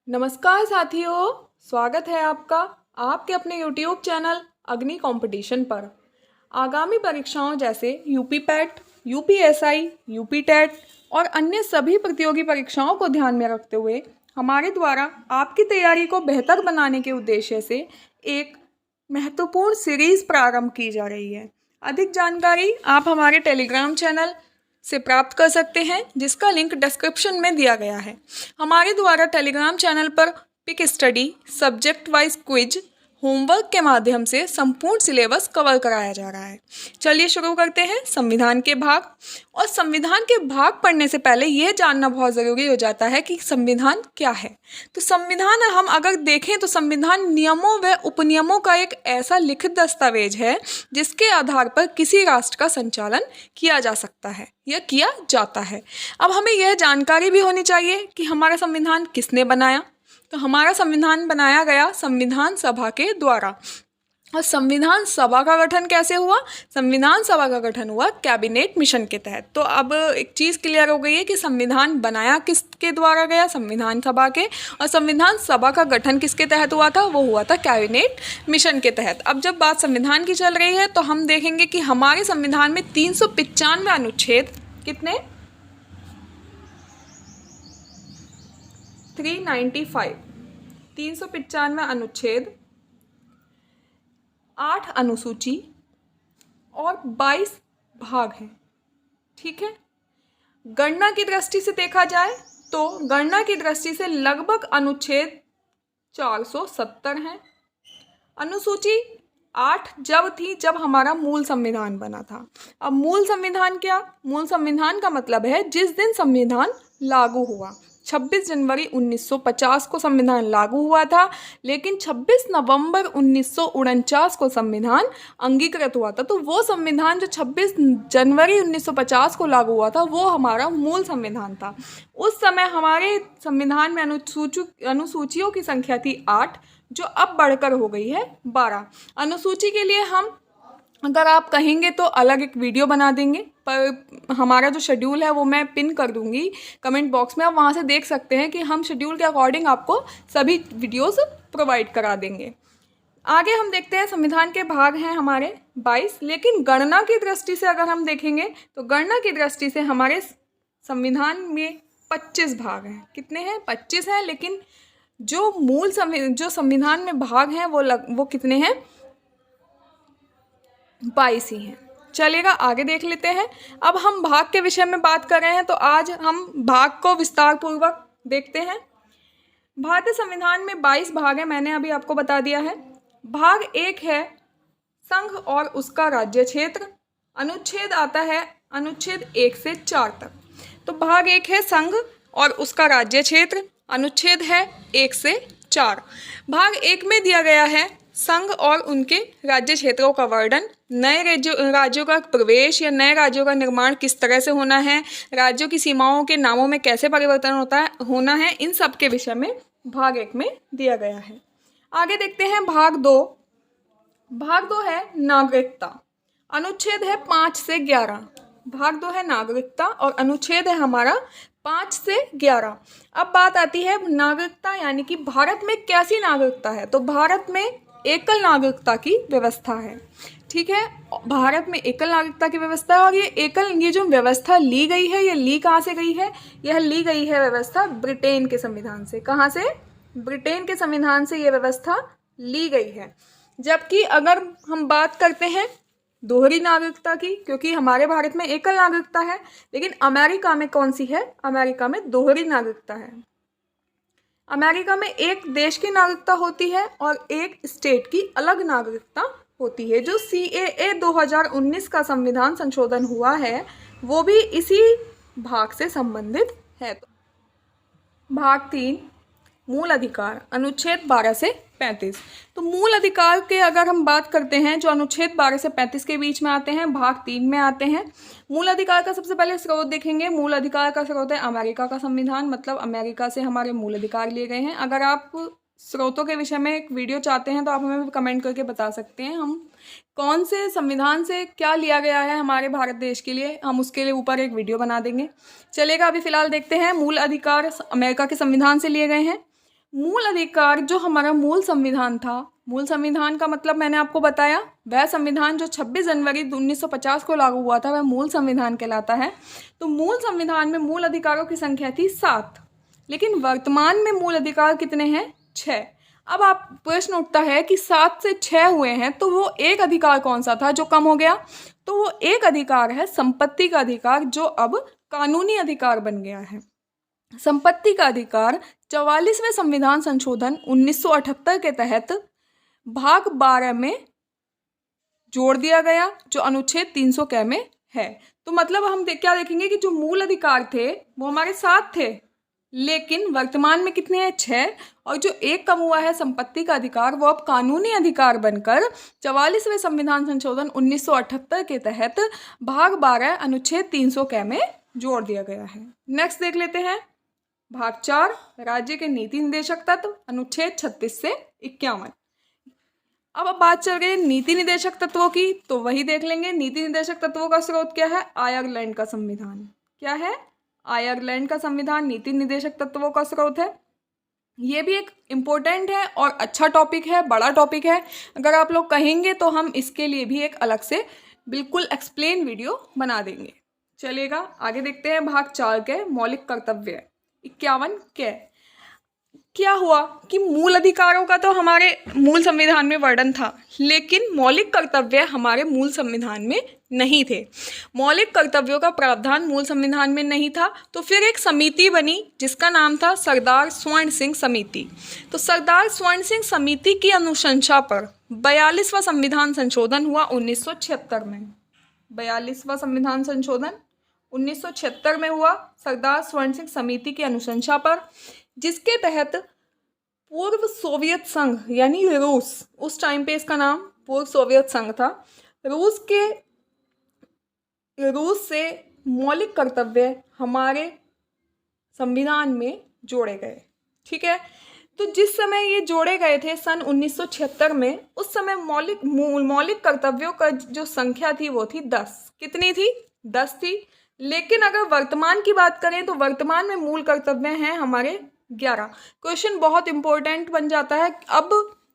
नमस्कार साथियों, स्वागत है आपका आपके अपने YouTube चैनल अग्नि कंपटीशन पर। आगामी परीक्षाओं जैसे UP PET, UPSI, UP TET और अन्य सभी प्रतियोगी परीक्षाओं को ध्यान में रखते हुए हमारे द्वारा आपकी तैयारी को बेहतर बनाने के उद्देश्य से एक महत्वपूर्ण सीरीज प्रारंभ की जा रही है। अधिक जानकारी आप हमारे टेलीग्राम चैनल से प्राप्त कर सकते हैं, जिसका लिंक डिस्क्रिप्शन में दिया गया है। हमारे द्वारा टेलीग्राम चैनल पर pick study, subject wise quiz, homework के माध्यम से संपूर्ण सिलेबस कवर कराया जा रहा है। चलिए शुरू करते हैं संविधान के भाग। और संविधान के भाग पढ़ने से पहले यह जानना बहुत ज़रूरी हो जाता है कि संविधान क्या है। तो संविधान हम अगर देखें तो संविधान नियमों व उपनियमों का एक ऐसा लिखित दस्तावेज है जिसके आधार पर किसी राष्ट्र का संचालन किया जा सकता है या किया जाता है। अब हमें यह जानकारी भी होनी चाहिए कि हमारा संविधान किसने बनाया। तो हमारा संविधान बनाया गया संविधान सभा के द्वारा। और संविधान सभा का गठन कैसे हुआ? संविधान सभा का गठन हुआ कैबिनेट मिशन के तहत। तो अब एक चीज़ क्लियर हो गई है कि संविधान बनाया किसके द्वारा गया? संविधान सभा के। और संविधान सभा का गठन किसके तहत हुआ था? वो हुआ था कैबिनेट मिशन के तहत। अब जब बात संविधान की चल रही है तो हम देखेंगे कि हमारे संविधान में 395 अनुच्छेद, कितने? 395, 395 अनुच्छेद, 8 अनुसूची और 22 भाग हैं। ठीक है। गणना की दृष्टि से देखा जाए तो गणना की दृष्टि से लगभग अनुच्छेद 470 हैं। अनुसूची 8 जब थी जब हमारा मूल संविधान बना था। अब मूल संविधान क्या? मूल संविधान का मतलब है जिस दिन संविधान लागू हुआ। 26 जनवरी 1950 को संविधान लागू हुआ था, लेकिन 26 नवंबर 1949 को संविधान अंगीकृत हुआ था। तो वो संविधान जो 26 जनवरी 1950 को लागू हुआ था वो हमारा मूल संविधान था। उस समय हमारे संविधान में अनुसूचियों की संख्या थी 8, जो अब बढ़कर हो गई है 12। अनुसूची के लिए हम अगर आप कहेंगे तो अलग एक वीडियो बना देंगे, पर हमारा जो शेड्यूल है वो मैं पिन कर दूंगी कमेंट बॉक्स में। आप वहाँ से देख सकते हैं कि हम शेड्यूल के अकॉर्डिंग आपको सभी वीडियोस प्रोवाइड करा देंगे। आगे हम देखते हैं संविधान के भाग हैं हमारे 22, लेकिन गणना की दृष्टि से अगर हम देखेंगे तो गणना की दृष्टि से हमारे संविधान में 25 भाग हैं। कितने हैं? 25 हैं। लेकिन जो मूल जो संविधान में भाग हैं वो कितने हैं? 22 ही हैं। चलिएगा आगे देख लेते हैं। अब हम भाग के विषय में बात कर रहे हैं तो आज हम भाग को विस्तार पूर्वक देखते हैं। भारतीय संविधान में 22 भाग हैं, मैंने अभी आपको बता दिया है। भाग 1 है संघ और उसका राज्य क्षेत्र। अनुच्छेद आता है अनुच्छेद 1 से 4 तक। तो भाग 1 है संघ और उसका राज्य क्षेत्र। अनुच्छेद है 1 से 4। भाग 1 में दिया गया है संघ और उनके राज्य क्षेत्रों का वर्णन, नए राज्यों का प्रवेश या नए राज्यों का निर्माण किस तरह से होना है, राज्यों की सीमाओं के नामों में कैसे परिवर्तन होना है, इन सब के विषय में भाग 1 में दिया गया है। आगे देखते हैं भाग 2। भाग 2 है नागरिकता। अनुच्छेद है 5 से 11। भाग 2 है नागरिकता और अनुच्छेद है हमारा 5 से 11। अब बात आती है नागरिकता, यानी कि भारत में कैसी नागरिकता है। तो भारत में एकल नागरिकता की व्यवस्था है। ठीक है, भारत में एकल नागरिकता की व्यवस्था है। और ये जो व्यवस्था ली गई है, ये ली कहाँ से गई है? यह ली गई है व्यवस्था ब्रिटेन के संविधान से। कहाँ से? ब्रिटेन के संविधान से ये व्यवस्था ली गई है। जबकि अगर हम बात करते हैं दोहरी नागरिकता की, क्योंकि हमारे भारत में एकल नागरिकता है, लेकिन अमेरिका में कौन सी है? अमेरिका में दोहरी नागरिकता है। अमेरिका में एक देश की नागरिकता होती है और एक स्टेट की अलग नागरिकता होती है। जो CAA 2019 का संविधान संशोधन हुआ है वो भी इसी भाग से संबंधित है। भाग 3 मूल अधिकार, अनुच्छेद 12 से 35। तो मूल अधिकार के अगर हम बात करते हैं जो अनुच्छेद 12 से 35 के बीच में आते हैं, भाग 3 में आते हैं। मूल अधिकार का सबसे पहले स्रोत देखेंगे। मूल अधिकार का स्रोत है अमेरिका का संविधान, मतलब अमेरिका से हमारे मूल अधिकार लिए गए हैं। अगर आप स्रोतों के विषय में एक वीडियो चाहते हैं तो आप हमें कमेंट करके बता सकते हैं, हम कौन से संविधान से क्या लिया गया है हमारे भारत देश के लिए, हम उसके लिए ऊपर एक वीडियो बना देंगे। चलेगा, अभी फिलहाल देखते हैं मूल अधिकार अमेरिका के संविधान से लिए गए हैं। मूल अधिकार जो हमारा मूल संविधान था, मूल संविधान का मतलब मैंने आपको बताया, वह संविधान जो 26 जनवरी 1950 को लागू हुआ था वह मूल संविधान कहलाता है। तो मूल संविधान में मूल अधिकारों की संख्या थी 7, लेकिन वर्तमान में मूल अधिकार कितने हैं? 6। अब आप प्रश्न उठता है कि 7 से 6 हुए हैं, तो वो एक अधिकार कौन सा था जो कम हो गया? तो वो एक अधिकार है संपत्ति का अधिकार, जो अब कानूनी अधिकार बन गया है। संपत्ति का अधिकार 44वें संविधान संशोधन 1978 के तहत भाग 12 में जोड़ दिया गया, जो अनुच्छेद 300 क में है। तो मतलब हम क्या देखेंगे कि जो मूल अधिकार थे वो हमारे 7 थे, लेकिन वर्तमान में कितने हैं? 6। और जो एक कम हुआ है संपत्ति का अधिकार, वो अब कानूनी अधिकार बनकर 44वें संविधान संशोधन 1978 के तहत भाग 12 अनुच्छेद 300 क में जोड़ दिया गया है। नेक्स्ट देख लेते हैं भाग 4, राज्य के नीति निदेशक तत्व, अनुच्छेद 36 से 51। अब बात चल रही है नीति निदेशक तत्वों की, तो वही देख लेंगे। नीति निदेशक तत्वों का स्रोत क्या है? आयरलैंड का संविधान। क्या है? आयरलैंड का संविधान नीति निदेशक तत्वों का स्रोत है। ये भी एक इम्पोर्टेंट है और अच्छा टॉपिक है, बड़ा टॉपिक है। अगर आप लोग कहेंगे तो हम इसके लिए भी एक अलग से बिल्कुल एक्सप्लेन वीडियो बना देंगे। चलिएगा आगे देखते हैं भाग 4 के मौलिक कर्तव्य 51 के। क्या हुआ कि मूल अधिकारों का तो हमारे मूल संविधान में वर्णन था, लेकिन मौलिक कर्तव्य हमारे मूल संविधान में नहीं थे। मौलिक कर्तव्यों का प्रावधान मूल संविधान में नहीं था, तो फिर एक समिति बनी जिसका नाम था सरदार स्वर्ण सिंह समिति। तो सरदार स्वर्ण सिंह समिति की अनुशंसा पर 42वां संविधान संशोधन हुआ 1976 में। 42वां संविधान संशोधन 1976 में हुआ सरदार स्वर्ण सिंह समिति की अनुशंसा पर, जिसके तहत पूर्व सोवियत संघ यानी रूस, उस टाइम पे इसका नाम पूर्व सोवियत संघ था, रूस से मौलिक कर्तव्य हमारे संविधान में जोड़े गए। ठीक है, तो जिस समय ये जोड़े गए थे सन 1976 में, उस समय मौलिक कर्तव्यों का जो संख्या थी वो थी 10। कितनी थी? 10 थी। लेकिन अगर वर्तमान की बात करें तो वर्तमान में मूल कर्तव्य हैं हमारे 11। क्वेश्चन बहुत इंपॉर्टेंट बन जाता है। अब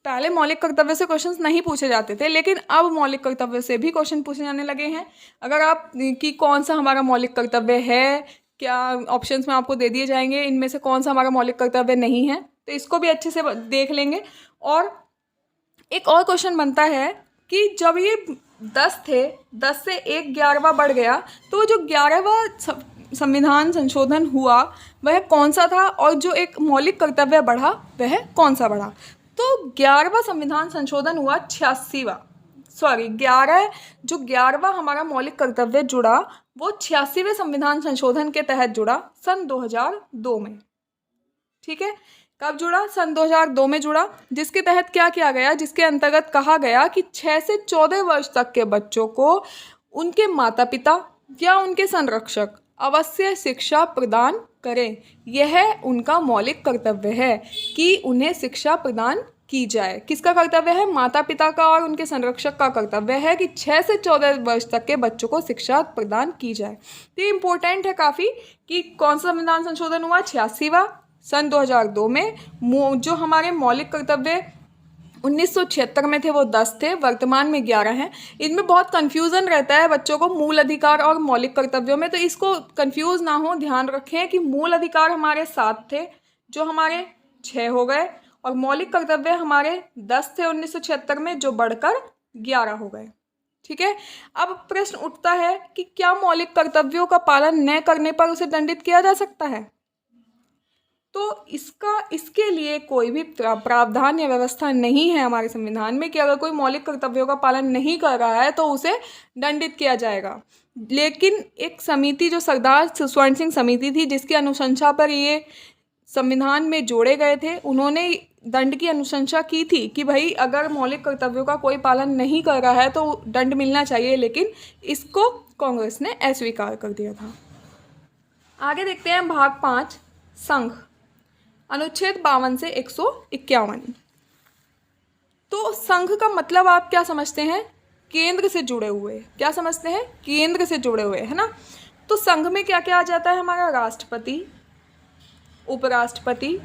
पहले मौलिक कर्तव्य से क्वेश्चंस नहीं पूछे जाते थे, लेकिन अब मौलिक कर्तव्य से भी क्वेश्चन पूछे जाने लगे हैं। अगर आप कि कौन सा हमारा मौलिक कर्तव्य है, क्या ऑप्शंस में आपको दे दिए जाएंगे, इनमें से कौन सा हमारा मौलिक कर्तव्य नहीं है, तो इसको भी अच्छे से देख लेंगे। और एक और क्वेश्चन बनता है कि जब ये 10 थे, 10 से एक 11वां बढ़ गया, तो जो 11वां संविधान संशोधन हुआ वह कौन सा था, और जो एक मौलिक कर्तव्य बढ़ा वह कौन सा बढ़ा? तो 11वां संविधान संशोधन हुआ 11वां हमारा मौलिक कर्तव्य जुड़ा, वो 86वें संविधान संशोधन के तहत जुड़ा सन 2002 में। ठीक है, कब जुड़ा? सन 2002 में जुड़ा, जिसके तहत क्या किया गया? जिसके अंतर्गत कहा गया कि 6 से 14 वर्ष तक के बच्चों को उनके माता पिता या उनके संरक्षक अवश्य शिक्षा प्रदान करें। यह उनका मौलिक कर्तव्य है कि उन्हें शिक्षा प्रदान की जाए। किसका कर्तव्य है? माता पिता का और उनके संरक्षक का कर्तव्य है कि 6 से 14 वर्ष तक के बच्चों को शिक्षा प्रदान की जाए। तो ये इम्पोर्टेंट है काफ़ी कि कौन सा संविधान संशोधन हुआ? 86वां सन 2002 में। जो हमारे मौलिक कर्तव्य 1976 में थे वो 10 थे, वर्तमान में 11 हैं। इनमें बहुत कन्फ्यूज़न रहता है बच्चों को मूल अधिकार और मौलिक कर्तव्यों में, तो इसको कन्फ्यूज़ ना हो, ध्यान रखें कि मूल अधिकार हमारे 7 थे जो हमारे 6 हो गए, और मौलिक कर्तव्य हमारे 10 थे 1976 में जो बढ़कर 11 हो गए। ठीक है, अब प्रश्न उठता है कि क्या मौलिक कर्तव्यों का पालन न करने पर उसे दंडित किया जा सकता है? तो इसके लिए कोई भी प्रावधान या व्यवस्था नहीं है हमारे संविधान में कि अगर कोई मौलिक कर्तव्यों का पालन नहीं कर रहा है तो उसे दंडित किया जाएगा। लेकिन एक समिति जो सरदार स्वर्ण सिंह समिति थी, जिसकी अनुशंसा पर ये संविधान में जोड़े गए थे, उन्होंने दंड की अनुशंसा की थी कि भाई अगर मौलिक कर्तव्यों का कोई पालन नहीं कर रहा है तो दंड मिलना चाहिए, लेकिन इसको कांग्रेस ने अस्वीकार कर दिया था। आगे देखते हैं भाग 5 संघ, अनुच्छेद 52 से 151। तो संघ का मतलब आप क्या समझते हैं? केंद्र से जुड़े हुए। क्या समझते हैं? केंद्र से जुड़े हुए, है ना। तो संघ में क्या क्या आ जाता है हमारा? राष्ट्रपति, उपराष्ट्रपति,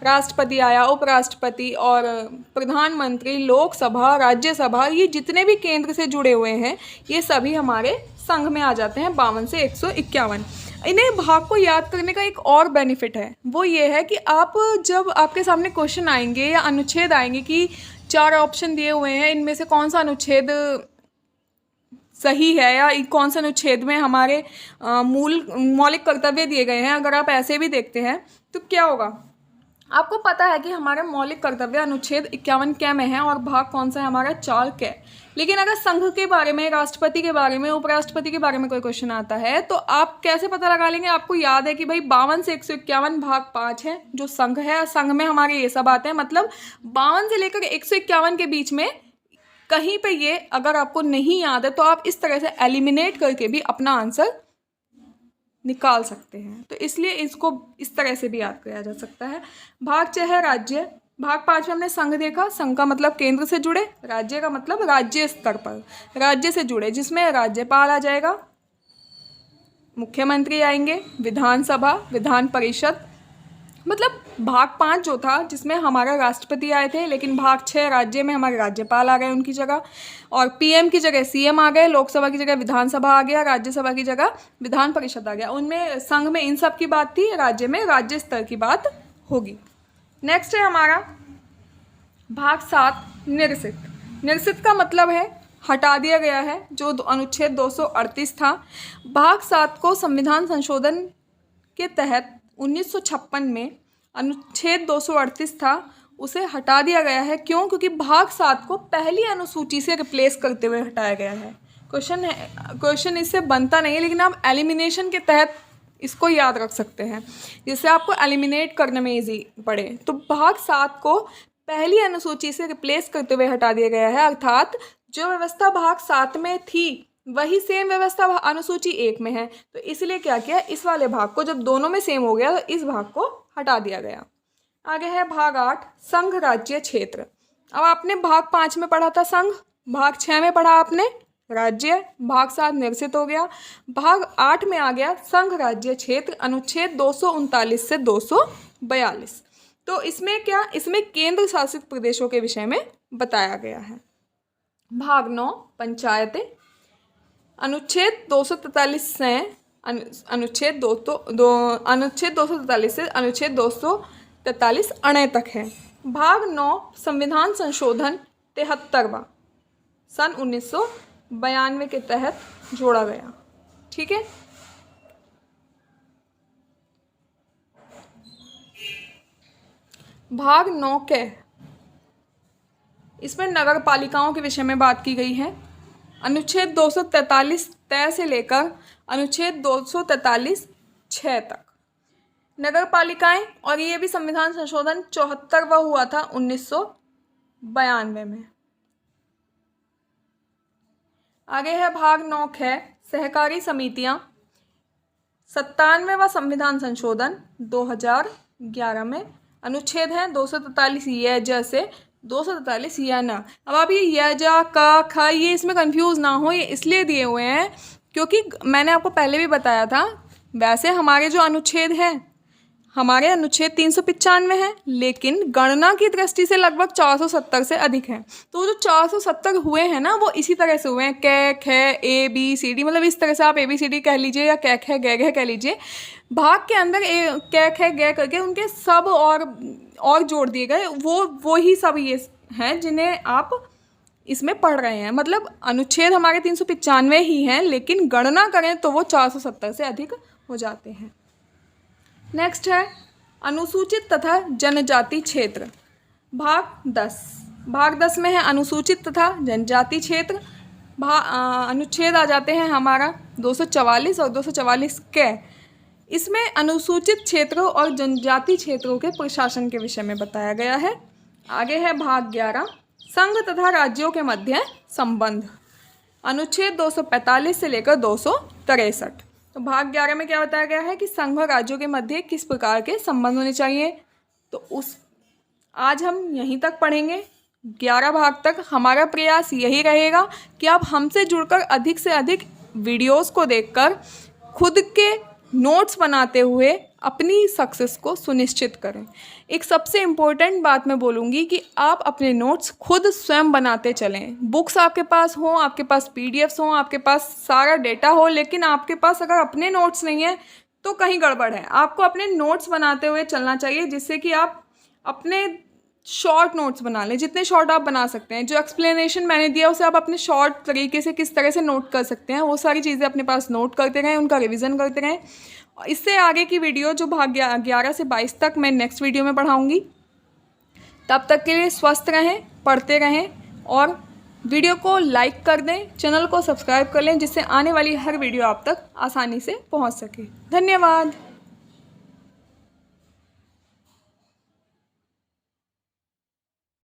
राष्ट्रपति आया, उपराष्ट्रपति और प्रधानमंत्री, लोकसभा, राज्यसभा, ये जितने भी केंद्र से जुड़े हुए हैं ये सभी हमारे संघ में आ जाते हैं 52 से 151। इन्हें भाग को याद करने का एक और बेनिफिट है, वो ये है कि आप जब आपके सामने क्वेश्चन आएंगे या अनुच्छेद आएंगे कि 4 ऑप्शन दिए हुए हैं, इनमें से कौन सा अनुच्छेद सही है या कौन सा अनुच्छेद में हमारे मौलिक कर्तव्य दिए गए हैं, अगर आप ऐसे भी देखते हैं तो क्या होगा, आपको पता है कि हमारे मौलिक कर्तव्य अनुच्छेद 51 क्या में है और भाग कौन सा है हमारा 4 क्या। लेकिन अगर संघ के बारे में, राष्ट्रपति के बारे में, उपराष्ट्रपति के बारे में कोई क्वेश्चन आता है तो आप कैसे पता लगा लेंगे। आपको याद है कि भाई 52 से 151 भाग 5 है जो संघ है, संघ में हमारे ये सब आते हैं। मतलब 52 से लेकर 151 के बीच में कहीं पे ये अगर आपको नहीं याद है तो आप इस तरह से एलिमिनेट करके भी अपना आंसर निकाल सकते हैं। तो इसलिए इसको इस तरह से भी याद किया जा सकता है। भाग 6 है राज्य। भाग 5 में हमने संघ देखा, संघ का मतलब केंद्र से जुड़े, राज्य का मतलब राज्य स्तर पर, राज्य से जुड़े, जिसमें राज्यपाल आ जाएगा, मुख्यमंत्री आएंगे, विधानसभा, विधान परिषद। मतलब भाग 5 जो था जिसमें हमारा राष्ट्रपति आए थे, लेकिन भाग 6 राज्य में हमारे राज्यपाल आ गए उनकी जगह, और पीएम की जगह सीएम आ गए, लोकसभा की जगह विधानसभा आ गया, राज्यसभा की जगह विधान परिषद आ गया। उनमें संघ में इन सब की बात थी, राज्य में राज्य स्तर की बात होगी। नेक्स्ट है हमारा भाग 7 निरसित। निरसित का मतलब है हटा दिया गया है, जो अनुच्छेद 238 था। भाग 7 को संविधान संशोधन के तहत 1956 में अनुच्छेद 238 था, उसे हटा दिया गया है। क्यों? क्योंकि भाग 7 को पहली अनुसूची से रिप्लेस करते हुए हटाया गया है। क्वेश्चन इससे बनता नहीं है, लेकिन आप एलिमिनेशन के तहत इसको याद रख सकते हैं, जिससे आपको एलिमिनेट करने में इजी पड़े। तो भाग 7 को पहली अनुसूची से रिप्लेस करते हुए हटा दिया गया है, अर्थात जो व्यवस्था भाग 7 में थी वही सेम व्यवस्था अनुसूची 1 में है। तो इसलिए क्या किया, इस वाले भाग को, जब दोनों में सेम हो गया तो इस भाग को हटा दिया गया। आगे है भाग 8 संघ राज्य क्षेत्र। अब आपने भाग 5 में पढ़ा था संघ, भाग 6 में पढ़ा आपने राज्य, भाग 7 निरसित हो गया, भाग 8 में आ गया संघ राज्य क्षेत्र, अनुच्छेद 239 से 242। तो इसमें क्या, इसमें केंद्र शासित प्रदेशों के विषय में बताया गया है। भाग 9 पंचायतें। अनुच्छेद 243 से अनुच्छेद 243 से अनुच्छेद 243 अणे तक है। भाग 9 संविधान संशोधन 73वां सन 1992 के तहत जोड़ा गया। ठीक है। भाग 9 के, इसमें नगर पालिकाओं के विषय में बात की गई है। अनुच्छेद 243 तय से लेकर अनुच्छेद 243 6 तक नगर पालिकाएं, और ये भी संविधान संशोधन 74वां हुआ था 1992 में। आगे है भाग 9 है सहकारी समितियां। 97वां संविधान संशोधन 2011 में अनुच्छेद है 243 ये जैसे 243 या ना। अब आप ये या जा का खा ये इसमें कंफ्यूज ना हो, ये इसलिए दिए हुए हैं क्योंकि मैंने आपको पहले भी बताया था, वैसे हमारे जो अनुच्छेद हैं, हमारे अनुच्छेद 395 है, लेकिन गणना की दृष्टि से लगभग 470 से अधिक है। तो जो 470 हुए हैं ना, वो इसी तरह से हुए हैं, कै ख ए बी सी डी, मतलब इस तरह से आप ए बी सी डी कह लीजिए या कै ख गै घ कह लीजिए। भाग के अंदर कै ख गै करके उनके सब और जोड़ दिए गए, वो ही सब ये हैं जिन्हें आप इसमें पढ़ रहे हैं। मतलब अनुच्छेद हमारे 395 ही हैं, लेकिन गणना करें तो वो 470 से अधिक हो जाते हैं। नेक्स्ट है अनुसूचित तथा जनजाति क्षेत्र। भाग 10। भाग 10 में है अनुसूचित तथा जनजाति क्षेत्र। अनुच्छेद आ जाते हैं हमारा 244 और 244 के। इसमें अनुसूचित क्षेत्रों और जनजाति क्षेत्रों के प्रशासन के विषय में बताया गया है। आगे है भाग 11 संघ तथा राज्यों के मध्य संबंध। अनुच्छेद 245 से लेकर 263। तो भाग 11 में क्या बताया गया है कि संघ और राज्यों के मध्य किस प्रकार के संबंध होने चाहिए। तो आज हम यहीं तक पढ़ेंगे। 11 भाग तक हमारा प्रयास यही रहेगा कि आप हमसे जुड़कर अधिक से अधिक वीडियोस को देखकर खुद के नोट्स बनाते हुए अपनी सक्सेस को सुनिश्चित करें। एक सबसे इम्पोर्टेंट बात मैं बोलूँगी कि आप अपने नोट्स खुद स्वयं बनाते चलें। बुक्स आपके पास हों, आपके पास पीडीएफ्स हों, आपके पास सारा डेटा हो, लेकिन आपके पास अगर अपने नोट्स नहीं है तो कहीं गड़बड़ है। आपको अपने नोट्स बनाते हुए चलना चाहिए, जिससे कि आप अपने शॉर्ट नोट्स बना लें, जितने शॉर्ट आप बना सकते हैं। जो एक्सप्लेनेशन मैंने दिया उसे आप अपने शॉर्ट तरीके से किस तरह से नोट कर सकते हैं, वो सारी चीज़ें अपने पास नोट करते रहें, उनका रिवीजन करते रहें। इससे आगे की वीडियो जो भाग 11 से 22 तक मैं नेक्स्ट वीडियो में पढ़ाऊँगी। तब तक के लिए स्वस्थ रहें, पढ़ते रहें और वीडियो को लाइक कर दें, चैनल को सब्सक्राइब कर लें, जिससे आने वाली हर वीडियो आप तक आसानी से पहुँच सके। धन्यवाद।